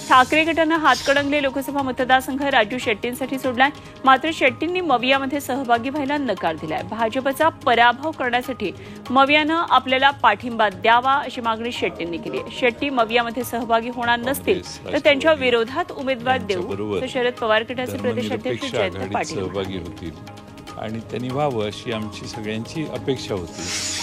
ठाकरे गटानं हातकणंगले लोकसभा मतदारसंघ राजू शेट्टींसाठी सोडलाय। मात्र शेट्टींनी मवियामध्ये सहभागी व्हायला नकार दिलाय। भाजपचा पराभव करण्यासाठी मवियानं आपल्याला पाठिंबा द्यावा अशी मागणी शेट्टींनी केली आहे। शेट्टी मवियामध्ये सहभागी होणार नसतील तर त्यांच्या विरोधात उमेदवार देऊ असं शरद पवार गटाचे प्रदेशाध्यक्ष जयंत पाटील सहभागी होतील आणि त्यांनी व्हावं अशी आमची सगळ्यांची अपेक्षा होती।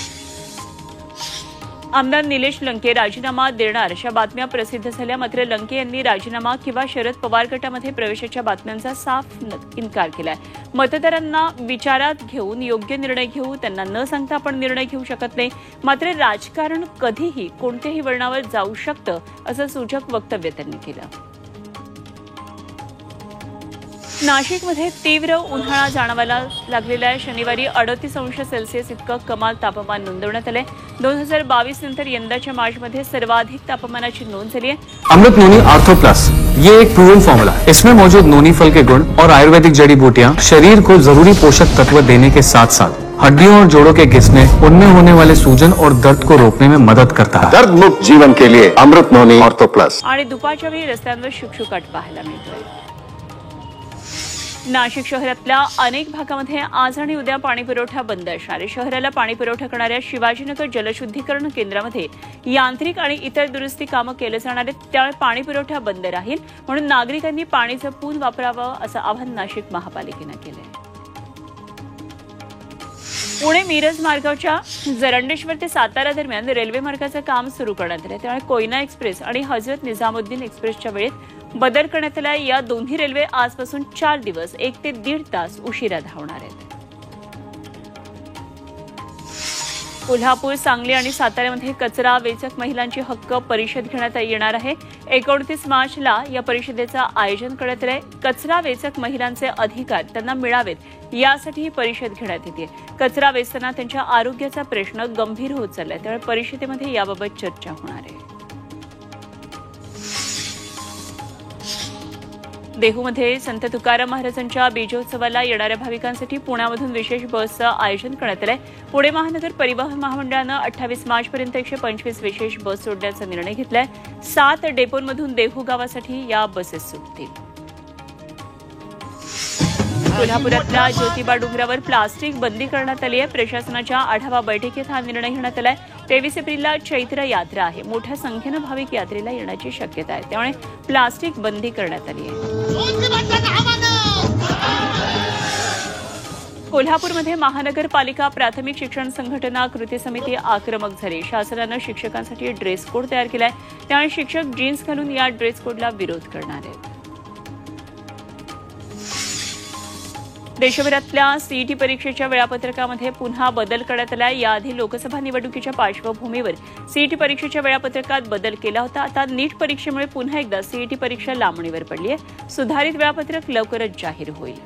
आमदार निलेश लंके राजीनामा देणार अशा बातम्या प्रसिद्ध झाल्या। मात्र लंके यांनी राजीनामा किंवा शरद पवार गटामध्ये प्रवेशाच्या बातम्यांचा साफ इन्कार केलाय। मतदारांना विचारात घेऊन योग्य निर्णय घेऊ, त्यांना न सांगता आपण निर्णय घेऊ शकत नाही। मात्र राजकारण कधीही कोणत्याही वळणावर जाऊ शकतं असं सूचक वक्तव्य त्यांनी केलं। नाशिकमध्ये तीव्र उन्हाळा जाणवायला लागलेला आहे। शनिवारी 38 अंश सेल्सिअस इतकं कमाल तापमान नोंदवण्यात आलंय। 2022 नंतर यंदाच्या मार्चमध्ये सर्वाधिक तापमानाची नोंद झाली आहे। अमृत नोनी आर्थो प्लस ये एक प्रूवन फॉर्मूला है। इसमें मौजूद नोनी फल के गुण और आयुर्वेदिक जड़ी बूटियां शरीर को जरूरी पोषक तत्व देने के साथ साथ हड्डियों और जोड़ों के घिसने, उनमें होने वाले सूजन और दर्द को रोकने में मदद करता है। दर्द मुक्त जीवन के लिए अमृत नोनी आर्थो प्लस। आणि दुपारच्या वेळी रस्त्यांवर शुकशुकाट पाहायला मिळतोय। नाशिक शहरातल्या अनेक भागामध्ये आज आणि उद्या पाणीपुरवठा बंद असणार आहे। शहराला पाणीपुरवठा करणाऱ्या शिवाजीनगर जलशुद्धीकरण केंद्रामध्ये यांत्रिक आणि इतर दुरुस्ती कामं केले जाणार आहेत। त्यामुळे पाणीपुरवठा बंद राहील, म्हणून नागरिकांनी पाणी जपून वापरावं असं आवाहन नाशिक महापालिकेनं केलंय। पुणे मिरज मार्गावरच्या जरंडेश्वर ते सातारा दरम्यान रेल्वे मार्गाचं काम सुरू करण्यात आलं। त्यामुळे कोयना एक्सप्रेस आणि हजरत निजामुद्दीन एक्सप्रेसच्या वेळेत बदल करण्यात आला। या दोन्ही रेल्वे आजपासून 4 दिवस 1 ते 1.5 तास उशिरा धावणार आहेत। कोल्हापूर, सांगली आणि साताऱ्यामध्ये कचरा वेचक महिलांची हक्क परिषद घेण्यात येणार आहे। 29 मार्चला या परिषदेचं आयोजन करण्यात आलंय। कचरा वेचक महिलांचे अधिकार त्यांना मिळावेत यासाठी ही परिषद घेण्यात येते। कचरा वेचताना त्यांच्या आरोग्याचा प्रश्न गंभीर होत चाललाय, त्यामुळे परिषदेमध्ये याबाबत चर्चा होणार आहे। देहूमध्ये संत तुकाराम महाराजांच्या बीजोत्सवाला येणाऱ्या भाविकांसाठी पुण्यामधून विशेष बसचं आयोजन करण्यात आलंय। पुणे महानगर परिवहन महामंडळानं 28 मार्चपर्यंत 125 विशेष बस सोडण्याचा निर्णय घेतलाय। 7 डेपोंमधून देहू गावासाठी या बसेस सुटतील। कोल्हापुरातल्या ज्योतिबा डोंगरावर प्लास्टिक बंदी करण्यात आली आहे। प्रशासनाच्या आढावा बैठकीत हा निर्णय घेण्यात आलाय। 23 एप्रिलला चैत्र यात्रा आहे। मोठ्या संख्येनं भाविक यात्रेला येण्याची शक्यता आहे, त्यामुळे प्लास्टिक बंदी करण्यात आली आहे। कोल्हापूरमध्ये महानगरपालिका प्राथमिक शिक्षण संघटना कृती समिती आक्रमक झाली। शासनानं शिक्षकांसाठी ड्रेस कोड तयार केलाय, त्यामुळे शिक्षक जीन्स घालून या ड्रेस कोडला विरोध करणार आहेत। देशभरातल्या सीईटी परीक्षेच्या वेळापत्रकामध्ये पुन्हा बदल करण्यात आला। याआधी लोकसभा निवडणुकीच्या पार्श्वभूमीवर सीईटी परीक्षेच्या वेळापत्रकात बदल केला होता। आता नीट परीक्षेमुळे पुन्हा एकदा सीईटी परीक्षा लांबणीवर पडली आहे। सुधारित वेळापत्रक लवकरच जाहीर होईल।